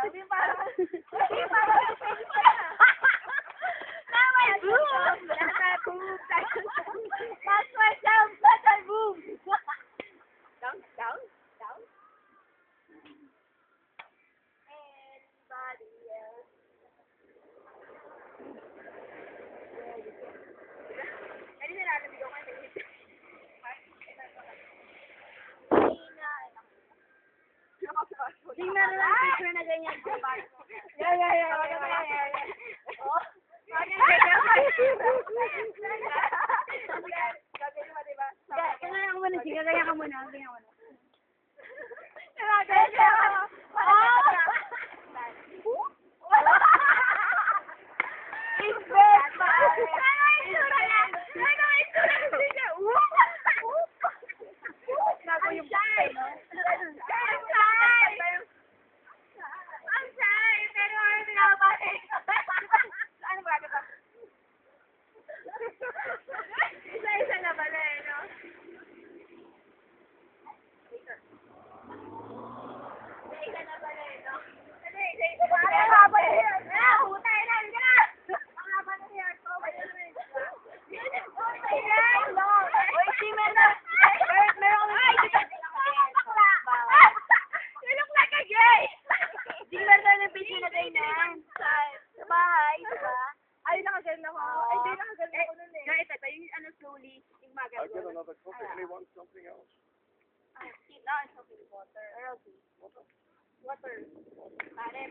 Hindi parang may boom! That's my jump! That's my boom! Down? Anybody else? Hindi na natin bigyan kayo. Tingnan na lang picture na ganyan. Yeah. Oh. Ganyan ka muna, sige. Ganyan ka muna. Isa na pala eh, no? Isa na pala eh, no? Isa pa rin. Ang haba na yan. Hutay na. Ang haba na yan. Uy, si Mena. Meron kami. You look like a gay. Di ba na yung picture na ganyan? Sa bahay, diba? Ay, nakagalan ako. Ay, hindi, nakagalan ako nun eh. Guys, ito yung slowly, yung magal. I'll get another coffee. Anyone something else? No, it's okay. Water. Water. Pare.